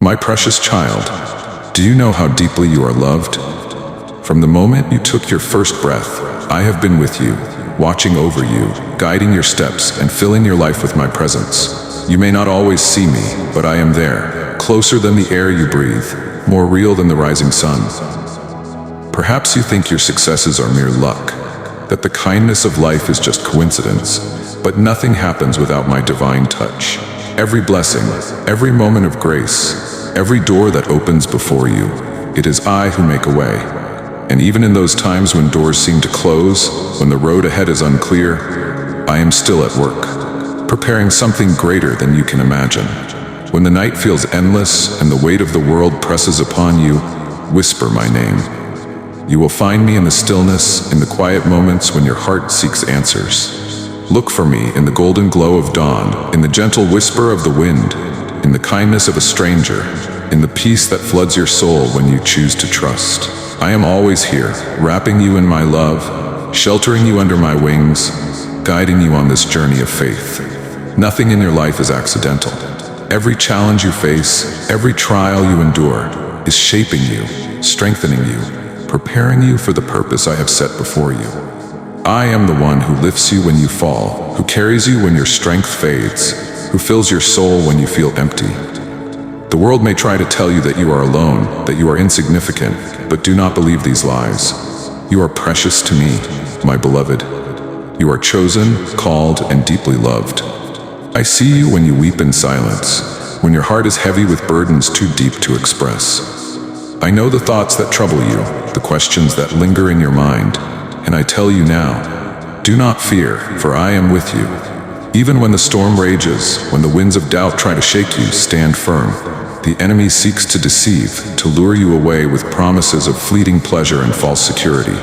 My precious child, do you know how deeply you are loved? From the moment you took your first breath, I have been with you, watching over you, guiding your steps, and filling your life with my presence. You may not always see me, but I am there, closer than the air you breathe, more real than the rising sun. Perhaps you think your successes are mere luck, that the kindness of life is just coincidence, but nothing happens without my divine touch. Every blessing, every moment of grace, every door that opens before you, it is I who make a way. And even in those times when doors seem to close, when the road ahead is unclear, I am still at work, preparing something greater than you can imagine. When the night feels endless and the weight of the world presses upon you, whisper my name. You will find me in the stillness, in the quiet moments when your heart seeks answers. Look for me in the golden glow of dawn, in the gentle whisper of the wind, in the kindness of a stranger, in the peace that floods your soul when you choose to trust. I am always here, wrapping you in my love, sheltering you under my wings, guiding you on this journey of faith. Nothing in your life is accidental. Every challenge you face, every trial you endure, is shaping you, strengthening you, preparing you for the purpose I have set before you. I am the one who lifts you when you fall, who carries you when your strength fades, who fills your soul when you feel empty. The world may try to tell you that you are alone, that you are insignificant, but do not believe these lies. You are precious to me, my beloved. You are chosen, called, and deeply loved. I see you when you weep in silence, when your heart is heavy with burdens too deep to express. I know the thoughts that trouble you, the questions that linger in your mind, and I tell you now, do not fear, for I am with you. Even when the storm rages, when the winds of doubt try to shake you, stand firm. The enemy seeks to deceive, to lure you away with promises of fleeting pleasure and false security.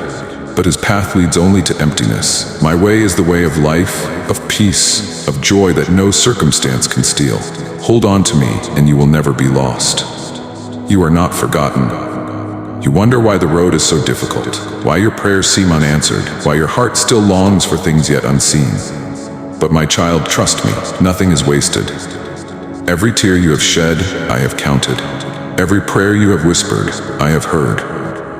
But his path leads only to emptiness. My way is the way of life, of peace, of joy that no circumstance can steal. Hold on to me, and you will never be lost. You are not forgotten. You wonder why the road is so difficult, why your prayers seem unanswered, why your heart still longs for things yet unseen. But my child, trust me, nothing is wasted. Every tear you have shed, I have counted. Every prayer you have whispered, I have heard.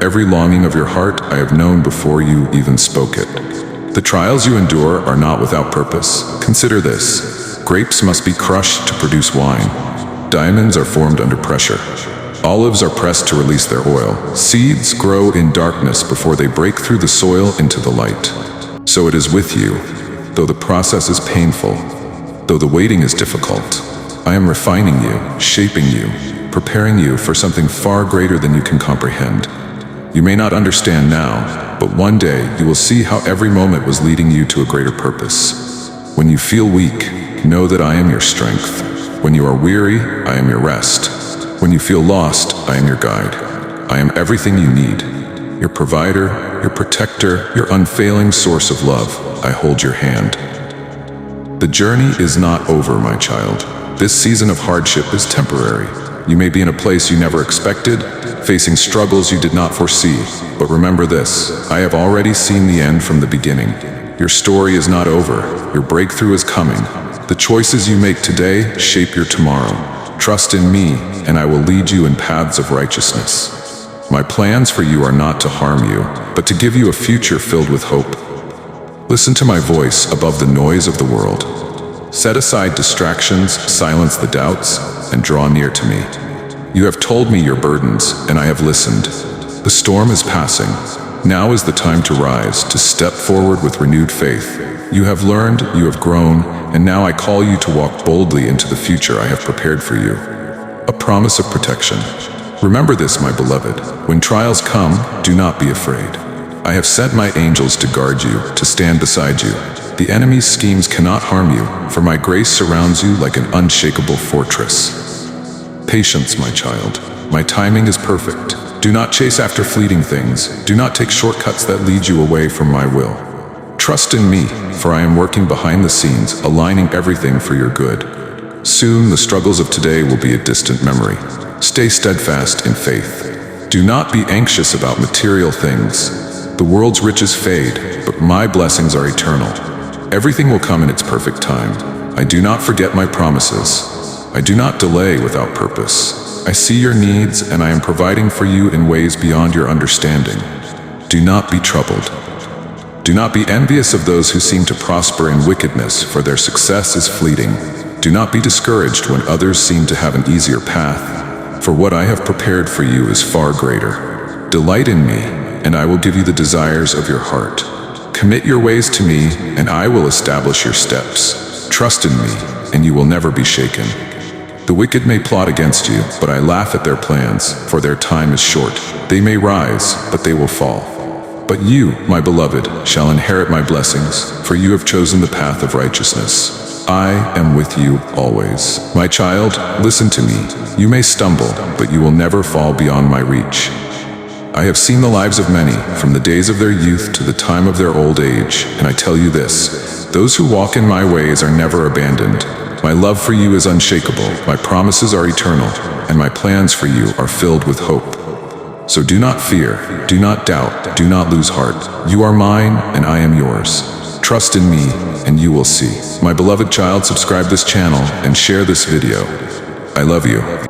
Every longing of your heart, I have known before you even spoke it. The trials you endure are not without purpose. Consider this. Grapes must be crushed to produce wine. Diamonds are formed under pressure. Olives are pressed to release their oil. Seeds grow in darkness before they break through the soil into the light. So it is with you. Though the process is painful, though the waiting is difficult, I am refining you, shaping you, preparing you for something far greater than you can comprehend. You may not understand now, but one day you will see how every moment was leading you to a greater purpose. When you feel weak, know that I am your strength. When you are weary, I am your rest. When you feel lost, I am your guide. I am everything you need. Your provider, your protector, your unfailing source of love. I hold your hand. The journey is not over, my child. This season of hardship is temporary. You may be in a place you never expected, facing struggles you did not foresee. But remember this, I have already seen the end from the beginning. Your story is not over. Your breakthrough is coming. The choices you make today shape your tomorrow. Trust in me, and I will lead you in paths of righteousness. My plans for you are not to harm you, but to give you a future filled with hope. Listen to my voice above the noise of the world. Set aside distractions, silence the doubts, and draw near to me. You have told me your burdens, and I have listened. The storm is passing. Now is the time to rise, to step forward with renewed faith. You have learned, you have grown, and now I call you to walk boldly into the future I have prepared for you. A promise of protection. Remember this, my beloved. When trials come, do not be afraid. I have sent my angels to guard you, to stand beside you. The enemy's schemes cannot harm you, for my grace surrounds you like an unshakable fortress. Patience, my child. My timing is perfect. Do not chase after fleeting things. Do not take shortcuts that lead you away from my will. Trust in me, for I am working behind the scenes, aligning everything for your good. Soon, the struggles of today will be a distant memory. Stay steadfast in faith. Do not be anxious about material things. The world's riches fade, but my blessings are eternal. Everything will come in its perfect time. I do not forget my promises. I do not delay without purpose. I see your needs, and I am providing for you in ways beyond your understanding. Do not be troubled. Do not be envious of those who seem to prosper in wickedness, for their success is fleeting. Do not be discouraged when others seem to have an easier path, for what I have prepared for you is far greater. Delight in me, and I will give you the desires of your heart. Commit your ways to me, and I will establish your steps. Trust in me, and you will never be shaken. The wicked may plot against you, but I laugh at their plans, for their time is short. They may rise, but they will fall. But you, my beloved, shall inherit my blessings, for you have chosen the path of righteousness. I am with you always. My child, listen to me. You may stumble, but you will never fall beyond my reach. I have seen the lives of many, from the days of their youth to the time of their old age, and I tell you this: those who walk in my ways are never abandoned. My love for you is unshakable, my promises are eternal, and my plans for you are filled with hope. So do not fear, do not doubt, do not lose heart. You are mine, and I am yours. Trust in me, and you will see. My beloved child, subscribe this channel and share this video. I love you.